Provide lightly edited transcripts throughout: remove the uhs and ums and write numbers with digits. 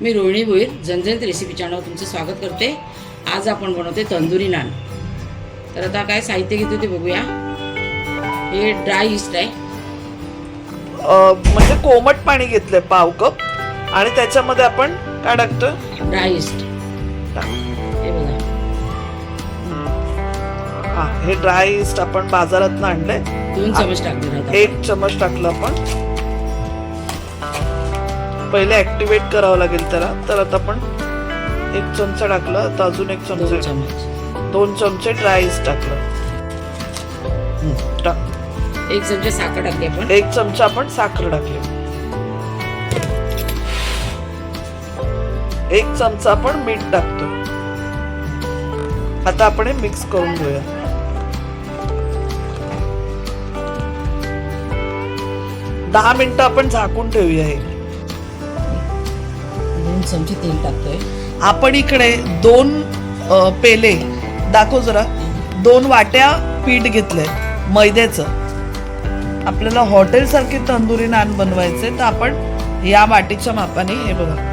मी रोहिणी भोईर झणझणीत रेसिपी चॅनलवर तुमचं स्वागत करते। आज आपण बनवते तंदुरी नान। तर आता काय साहित्य घेतो ते बघूया। हे ड्राय ईस्ट आहे, म्हणजे कोमट पाणी घेतलंय पाव कप आणि त्याच्यामध्ये आपण काय टाकतोय? Dry east. हे बघा, हा हे ड्राय ईस्ट आपण बाजारातून आणलंय। 2 चमच टाकले, 1 चमच टाकलं आपण। पहिले ऍक्टिव्हेट करावं लागेल त्याला, तर आता आपण 1 चमचा टाकलं, आता अजून 1 चमचा, 2 चमचे ड्राय ईस्ट टाकलं। 1 चमचा साखर टाकली आपण, 1 चमचा आपण साखर टाकली, 1 चमचा आपण मीठ टाकतो। आता आपण हे मिक्स करून घेऊया। दहा मिनिटं आपण झाकून ठेवूया। हे 2 चमचे तेल टाकतोय आपण। इकडे 2 पेले दाखव जरा, 2 वाट्या पीठ घेतलंय मैद्याचं। आपल्याला हॉटेल सारखे तंदुरी नान बनवायचे, तर आपण या वाटीच्या मापाने, हे बघा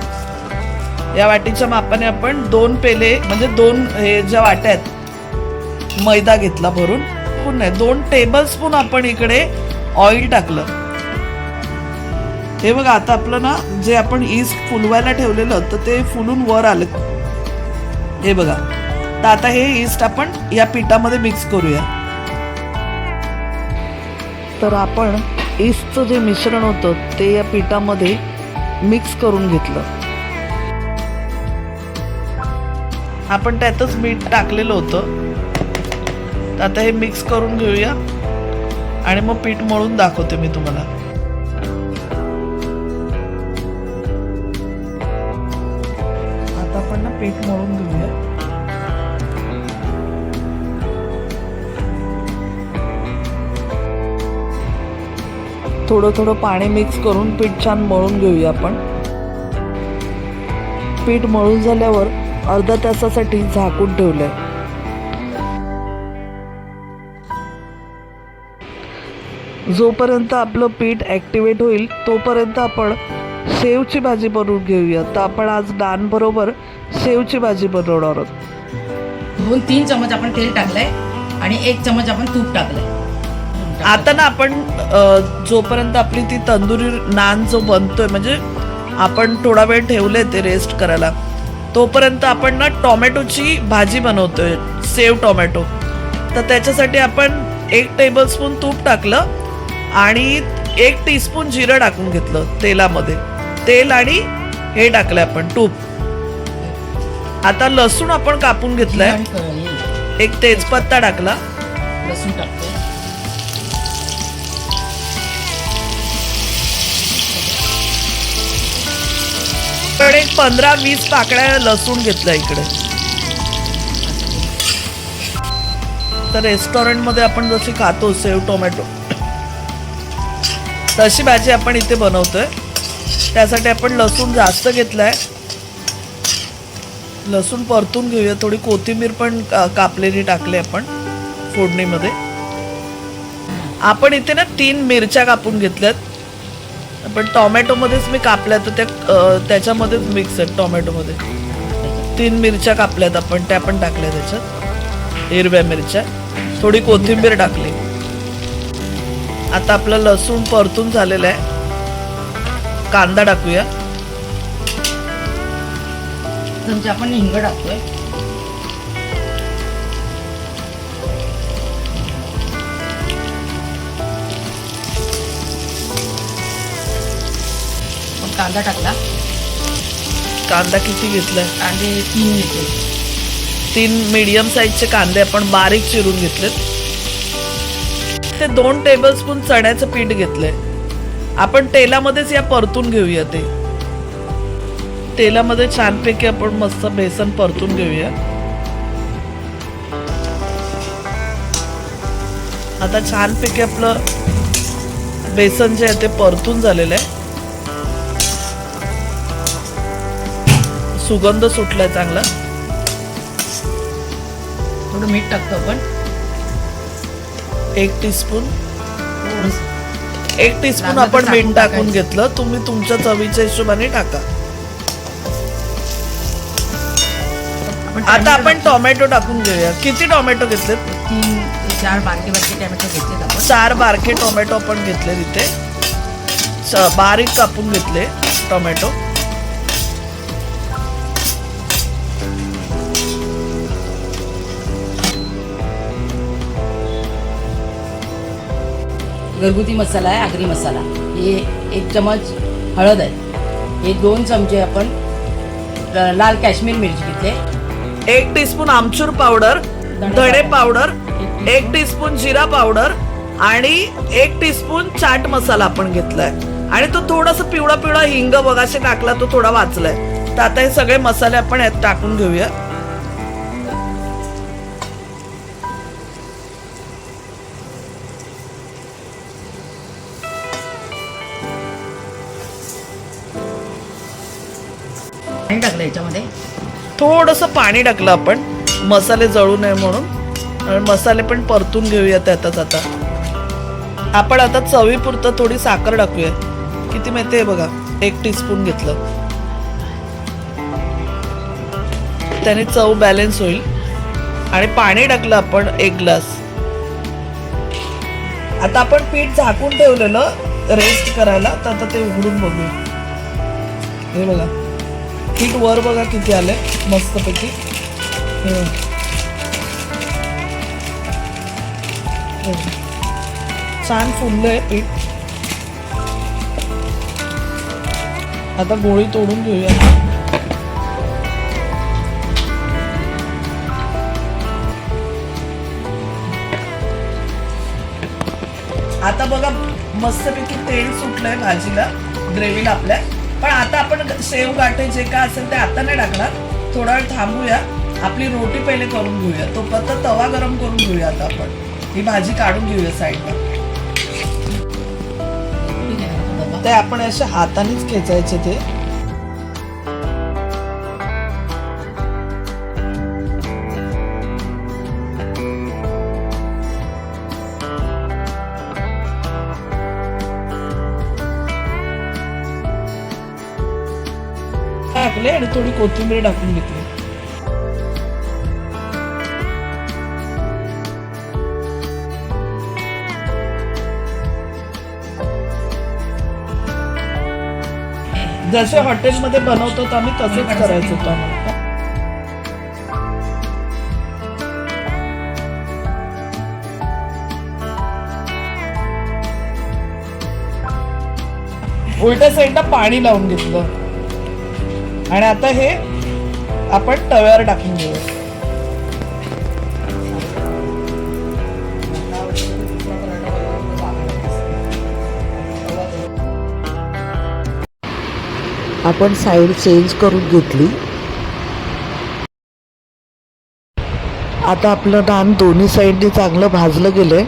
या वाटीच्या मापाने आपण 2 पेले म्हणजे 2 हे ज्या वाट्या आहेत मैदा घेतला भरून। पुन्हा 2 टेबलस्पून आपण इकडे ऑइल टाकलं। हे बघा, आता आपलं ना जे आपण ईस्ट फुलवायला ठेवलेलं तर ते फुलून वर आलं, हे बघा। तर आता हे ईस्ट आपण या पिठामध्ये मिक्स करूया। तर आपण ईस्टचं जे मिश्रण होतं ते या पिठामध्ये मिक्स करून घेतलं। आपण त्यातच मीठ टाकलेलं होतं, तर आता हे मिक्स करून घेऊया आणि मग पीठ मळून दाखवते मी तुम्हाला। आपण ना पीठ मळून घेऊया। थोडं थोडं पाणी मिक्स करून पीठ छान मळून घेऊया आपण। पीठ मळून झाल्यावर अर्धा तासासाठी झाकून ठेवलंय। जोपर्यंत आपलं पीठ ऍक्टिव्हेट होईल तोपर्यंत आपण शेवची भाजी बनवून घेऊया। तर आपण आज नान बरोबर शेवची भाजी बनवणार आहोत। 2-3 चमच आपण तेल टाकलंय आणि 1 चमच आपण तूप टाकलंय। आता ना आपण जोपर्यंत आपली ती तंदुरी नान जो बनतोय, म्हणजे आपण थोडा वेळ ठेवले ते रेस्ट करायला, तोपर्यंत आपण ना टोमॅटोची भाजी बनवतोय, सेव टोमॅटो। तर त्याच्यासाठी आपण 1 टेबलस्पून तूप टाकलं आणि 1 टीस्पून जिरं टाकून घेतलं तेलामध्ये। तेल आणि हे टाकलंय आपण तूप। आता लसूण आपण कापून घेतलाय, 1 तेजपत्ता टाकला, लसूण टाकतोय, इकडे 15-20 पाकळ्या लसूण घेतला इकडे। तर रेस्टॉरंट मध्ये आपण जशी खातो सेव टोमॅटो, तशी भाजी आपण इथे बनवतोय। त्यासाठी आपण लसूण जास्त घेतलाय। लसूण परतून घेऊया। थोडी कोथिंबीर पण कापलेली टाकली आपण फोडणीमध्ये। आपण इथे ना 3 मिरच्या कापून घेतल्यात, पण टोमॅटोमध्येच मी कापल्या, तर त्याच्यामध्येच मिक्स आहेत टोमॅटोमध्ये। 3 मिरच्या कापल्यात आपण, त्या पण टाकल्या त्याच्यात, हिरव्या मिरच्या। थोडी कोथिंबीर टाकली। आता आपला लसूण परतून झालेला आहे, कांदा टाकूया। चमचा आपण हिंग टाकतोय, कांदा टाकला। कांदा किती घेतलाय? कांदे 3 घेतले, 3 मीडियम साईजचे कांदे आपण बारीक चिरून घेतलेत। ते 2 टेबलस्पून चण्याचं पीठ घेतलंय आपण। तेलामध्येच या परतून घेऊया। ते तेलामध्ये छानपैकी आपण मस्त बेसन परतून घेऊया। आता छानपैकी आपलं बेसन जे आहे ते परतून झालेलं आहे। सुगंध सुटलाय चांगला। थोडं मीठ टाकतो आपण, 1 टीस्पून। 1 टीस्पून आपण मीठ टाकून घेतलं। तुम्ही तुमच्या चवीच्या हिशोबाने टाका। आता आपण टोमॅटो टाकून घेऊया. किती टोमॅटो घेतलेत? 3 ते 4 बारके बारके टोमॅटो घेतलेत आपण. 4 बारके टोमॅटो आपण घेतले तिथे. बारीक कापून घेतले टोमॅटो. घरगुती मसाला आहे, आगरी मसाला. हे 1 चमच हळद आहे. हे 2 चमचे आपण लाल काश्मीर मिरची घेतले. 1 टीस्पून आमचूर पावडर, धणे पावडर, 1 टीस्पून जिरा पावडर आणि 1 टीस्पून चाट मसाला आपण घेतलाय. आणि तो थोडासा पिवळा पिवळा हिंग बघाशी टाकला, तो थोडा वाचलाय. तर आता हे सगळे मसाले आपण यात टाकून घेऊया. पाणी टाकलं याच्यामध्ये. थोडंसं पाणी टाकलं आपण, मसाले जळू नये म्हणून. आणि मसाले पण परतून घेऊया त्यातच. आता आपण आता चवीपुरतं थोडी साखर टाकूया. किती माहितीये बघा, 1 टीस्पून घेतलं. त्याने चव बॅलन्स होईल. आणि पाणी टाकलं आपण 1 ग्लास. आता आपण पीठ झाकून ठेवलेलं रेस्ट करायला, तर आता ते उघडून बघूया. हे बघा, पीठ वर बघा किती आले मस्तपैकी. छान फुललंय पीठ. आता गोळी तोडून घेऊया. आता बघा मस्तपैकी तेल सुटलंय भाजीला, ग्रेव्हीला आपल्या. पण आता आपण शेव गाठे जे काय असेल ते आता नाही टाकणार. थोडा वेळ थांबूया. आपली रोटी पहिले करून घेऊया. तो फक्त तवा गरम करून घेऊया. आता आपण ही भाजी काढून घेऊया साईडला. ते आपण अशा हातानेच खेचायचे ते. टाकले आणि थोडी कोथिंबीर टाकून घेतली. जसे हॉटेलमध्ये बनवतो आम्ही तसंच करायचं होतं आम्हाला. उलट्या साईडला पाणी लावून घेतलं. आणि आता हे आपण तव्यावर टाकून घेऊया. आपण साईड चेंज करून घेतली. आता आपलं नान दोन्ही साईडने चांगलं भाजलं गेलंय.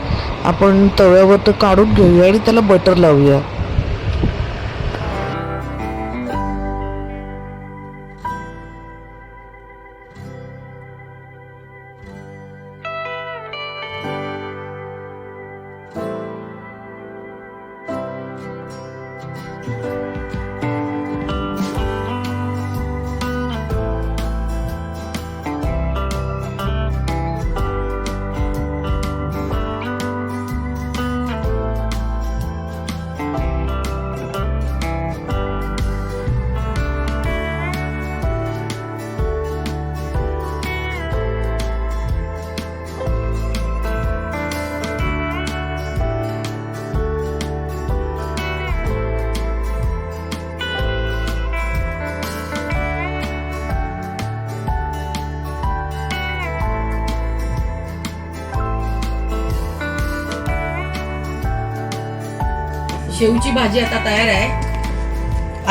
आपण तव्यावर ते काढून घेऊया आणि त्याला बटर लावूया. शेवची भाजी आता तयार आहे.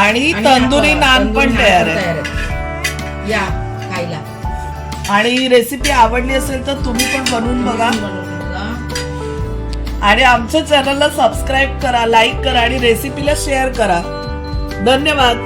आणि तंदुरी नान पण तयार आहे. या खायला. आणि रेसिपी आवडली असेल तर तुम्ही पण बनवून बघा. आणि आमच्या चॅनलला सबस्क्राईब करा, लाईक करा आणि रेसिपीला शेअर करा. धन्यवाद.